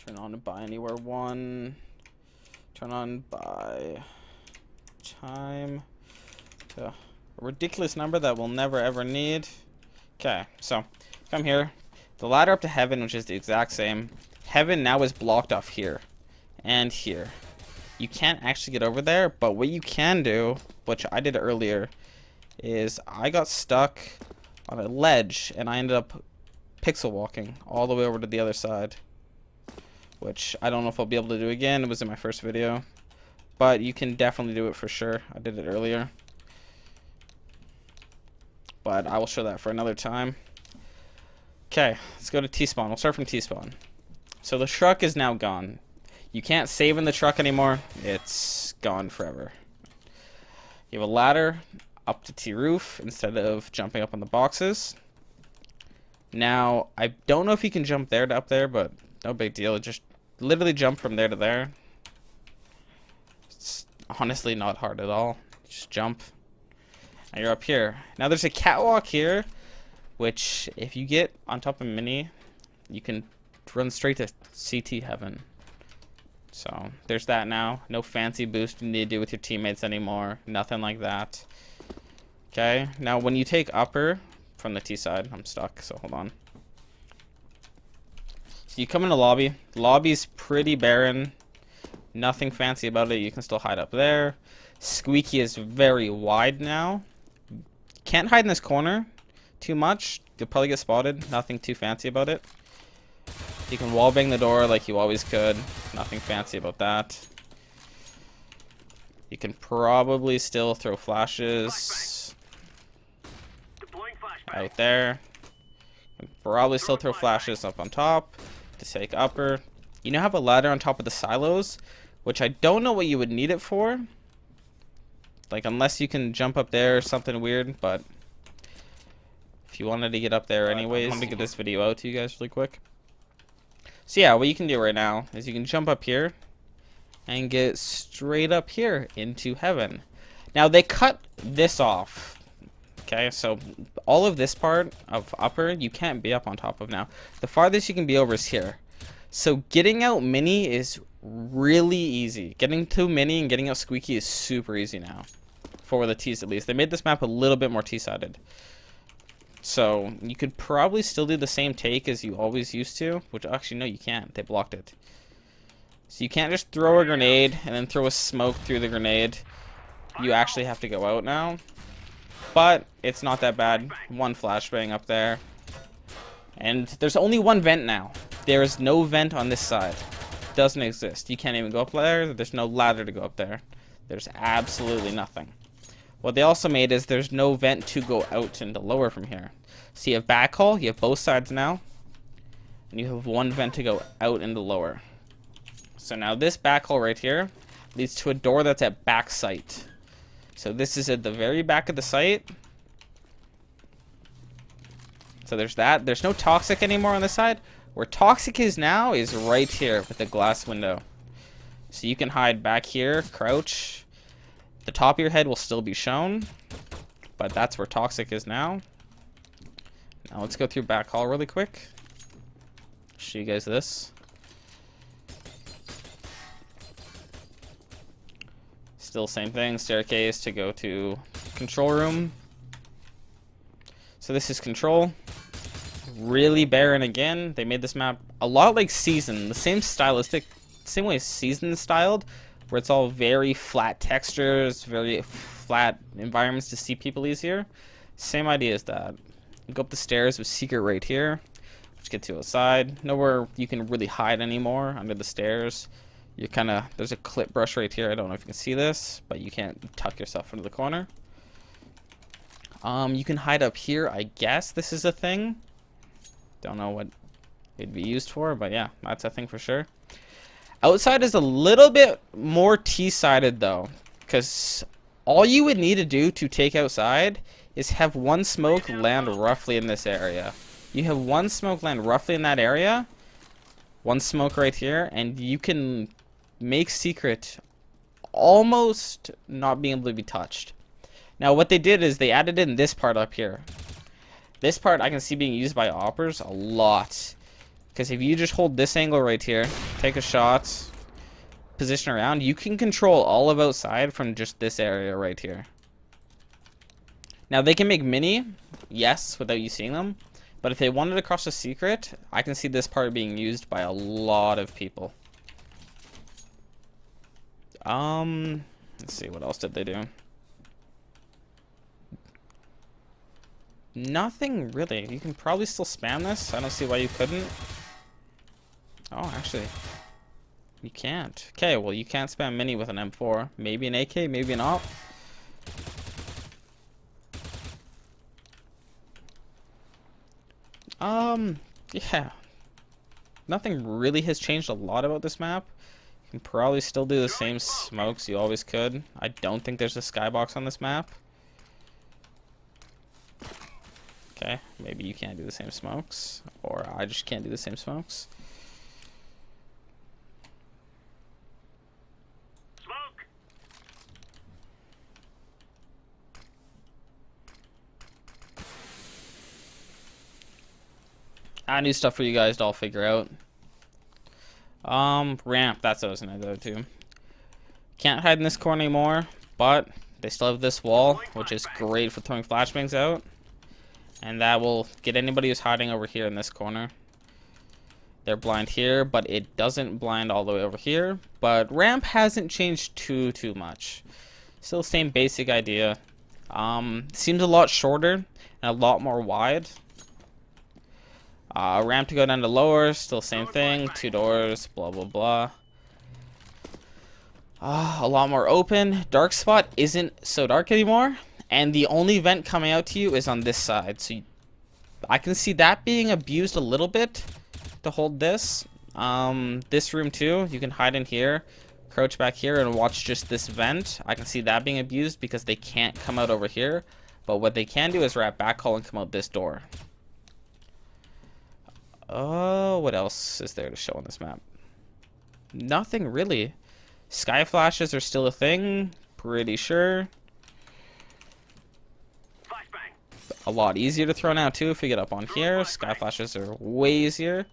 Turn on buy anywhere 1. Turn on buy time to a ridiculous number that we'll never ever need. Okay, so come here. The ladder up to heaven, which is the exact same. Heaven now is blocked off here and here. You can't actually get over there, but what you can do, which I did earlier, is I got stuck on a ledge and I ended up pixel walking all the way over to the other side, which I don't know if I'll be able to do again. It was in my first video, but you can definitely do it for sure. I did it earlier, but I will show that for another time. Okay, let's go to T-spawn. We'll start from T-spawn. So the truck is now gone. You can't save in the truck anymore. It's gone forever. You have a ladder up to T-roof instead of jumping up on the boxes. Now, I don't know if you can jump there to up there, but no big deal. Just literally jump from there to there. It's honestly not hard at all. Just jump. Now you're up here. Now there's a catwalk here, which if you get on top of Mini, you can run straight to CT heaven. So there's that now. No fancy boost you need to do with your teammates anymore. Nothing like that. Okay, now when you take upper from the T side, I'm stuck, so hold on. So you come in the lobby. The lobby's pretty barren. Nothing fancy about it. You can still hide up there. Squeaky is very wide now. Can't hide in this corner too much. You'll probably get spotted. Nothing too fancy about it. You can wallbang the door like you always could. Nothing fancy about that. You can probably still throw flashes out there. You can probably still throw flashes up on top to take upper. You now have a ladder on top of the silos, which I don't know what you would need it for. Like, unless you can jump up there or something weird, but if you wanted to get up there anyways, I'm gonna get this video out to you guys really quick. So yeah, what you can do right now is you can jump up here and get straight up here into heaven. Now they cut this off. Okay, so all of this part of upper, you can't be up on top of now. The farthest you can be over is here. So getting out Mini is really easy. Getting to Mini and getting out Squeaky is super easy now. For the T's at least. They made this map a little bit more T-sided. So you could probably still do the same take as you always used to, which actually no, you can't. They blocked it. So you can't just throw a grenade and then throw a smoke through the grenade. You actually have to go out now. But it's not that bad. One flashbang up there. And there's only one vent now. There is no vent on this side. Doesn't exist. You can't even go up there. There's no ladder to go up there. There's absolutely nothing. What they also made is there's no vent to go out into lower from here. So you have backhaul, you have both sides now, and you have one vent to go out into lower. So now this backhaul right here leads to a door that's at back site. So this is at the very back of the site. So there's that. There's no toxic anymore on this side. Where toxic is now is right here with the glass window. So you can hide back here, crouch. The top of your head will still be shown, but that's where toxic is now. Now let's go through back hall really quick. Show you guys this. Still same thing, staircase to go to control room. So this is control. Really barren again. They made this map a lot like Season, the same stylistic, same way Season styled, where it's all very flat textures, very flat environments to see people easier. Same idea as that. You go up the stairs with secret right here, which gets you outside. Nowhere you can really hide anymore under the stairs. You kind of, there's a clip brush right here. I don't know if you can see this, but you can't tuck yourself into the corner. You can hide up here. I guess this is a thing. Don't know what it'd be used for, but yeah, that's a thing for sure. Outside is a little bit more T-sided though, because all you would need to do to take outside is have one smoke land roughly in this area. You have one smoke land roughly in that area, one smoke right here, and you can make secret almost not being able to be touched. Now what they did is they added in this part up here. This part I can see being used by oppers a lot. Because if you just hold this angle right here, take a shot, position around, you can control all of outside from just this area right here. Now they can make mini, yes, without you seeing them. But if they wanted to cross a secret, I can see this part being used by a lot of people. Let's see, what else did they do? Nothing really. You can probably still spam this. I don't see why you couldn't. Oh, actually, you can't. Okay, well, you can't spam mini with an M4. Maybe an AK, maybe an AWP. Yeah. Nothing really has changed a lot about this map. You can probably still do the same smokes you always could. I don't think there's a skybox on this map. Okay, maybe you can't do the same smokes. Or I just can't do the same smokes. New stuff for you guys to all figure out. Ramp, that's what I was gonna go to. Can't hide in this corner anymore, but they still have this wall, which is great for throwing flashbangs out. And that will get anybody who's hiding over here in this corner. They're blind here, but it doesn't blind all the way over here. But ramp hasn't changed too much. Still the same basic idea. Seems a lot shorter and a lot more wide. Ramp to go down to lower, still same thing. 2 doors, blah, blah, blah. A lot more open. Dark spot isn't so dark anymore. And the only vent coming out to you is on this side. So I can see that being abused a little bit to hold this. This room too, you can hide in here, crouch back here and watch just this vent. I can see that being abused because they can't come out over here. But what they can do is wrap backhaul and come out this door. Oh, what else is there to show on this map? Nothing really. Sky flashes are still a thing, pretty sure. A lot easier to throw now too if we get up on here. Sky flashes are way easier.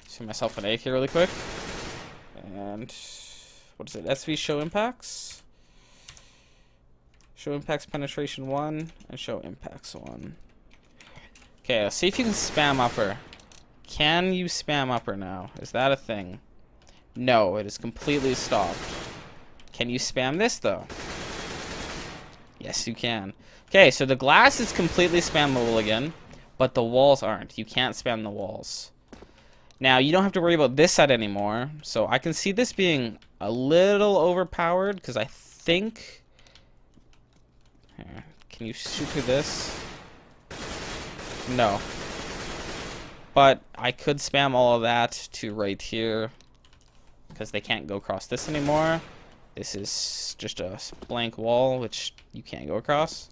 See myself an AK really quick. And what is it? SV show impacts. Show impacts penetration 1 and show impacts 1. Okay, let's see if you can spam upper. Can you spam upper now? Is that a thing? No, it is completely stopped. Can you spam this though? Yes, you can. Okay, so the glass is completely spammable again, but the walls aren't. You can't spam the walls. Now, you don't have to worry about this side anymore, so I can see this being a little overpowered because I think... Here, can you shoot through this? No. But I could spam all of that to right here because they can't go across this anymore. This is just a blank wall, which you can't go across.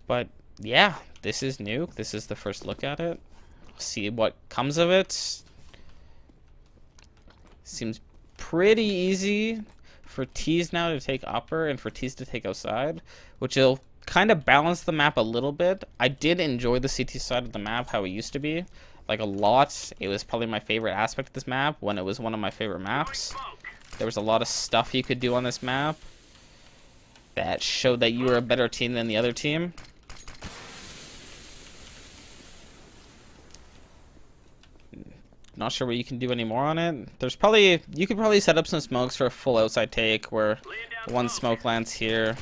But yeah, this is Nuke. This is the first look at it. See what comes of it. Seems pretty easy for T's now to take upper and for T's to take outside, which will kind of balance the map a little bit. I did enjoy the CT side of the map, how it used to be, like a lot. It was probably my favorite aspect of this map when it was one of my favorite maps. There was a lot of stuff you could do on this map that showed that you were a better team than the other team. Not sure what you can do anymore on it. There's probably, you could probably set up some smokes for a full outside take where one smoke lands here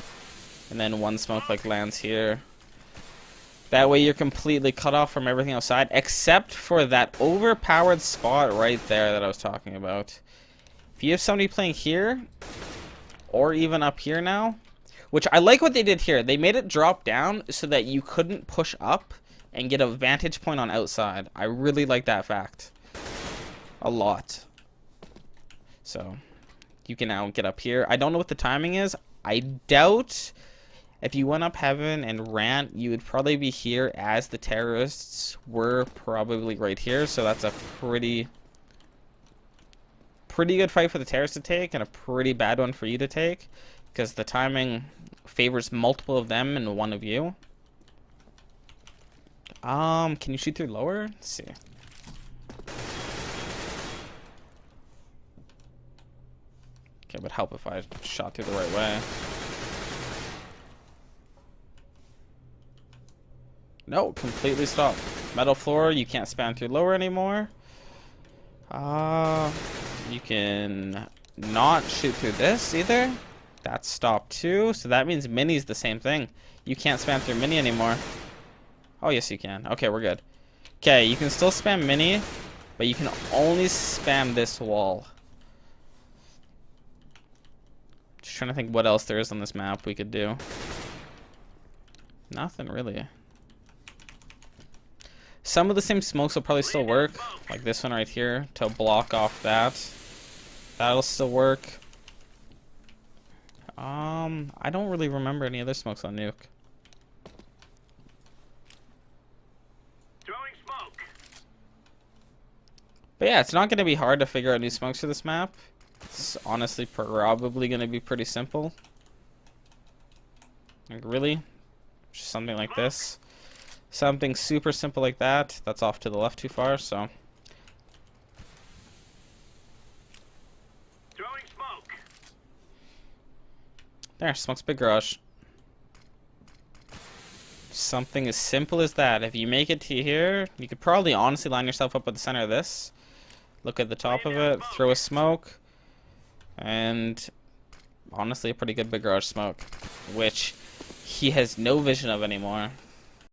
and then one smoke like lands here. That way you're completely cut off from everything outside except for that overpowered spot right there that I was talking about. If you have somebody playing here or even up here now, which I like what they did here. They made it drop down so that you couldn't push up and get a vantage point on outside. I really like that fact. A lot. So you can now get up here. I don't know what the timing is. I doubt if you went up heaven and ran, you would probably be here as the terrorists were probably right here. So that's a pretty pretty good fight for the terrorists to take and a pretty bad one for you to take, because the timing favors multiple of them and one of you. Can you shoot through lower? Let's see. Okay, it would help if I shot through the right way. No, completely stopped. Metal floor, you can't spam through lower anymore. You can not shoot through this either. That's stopped too, so that means mini's the same thing. You can't spam through mini anymore. Oh, yes you can. Okay, we're good. Okay, you can still spam mini, but you can only spam this wall. Just trying to think what else there is on this map we could do. Nothing really. Some of the same smokes will probably still work, like this one right here, to block off that. That'll still work. I don't really remember any other smokes on Nuke. Throwing smoke. But yeah, it's not going to be hard to figure out new smokes for this map. It's honestly probably going to be pretty simple. Like, really? Just something like this. Something super simple like that. That's off to the left too far, so. Throwing smoke. There, smoke's big garage. Something as simple as that. If you make it to here, you could probably honestly line yourself up at the center of this. Look at the top of it, throw a smoke, and honestly a pretty good big garage smoke, which he has no vision of anymore.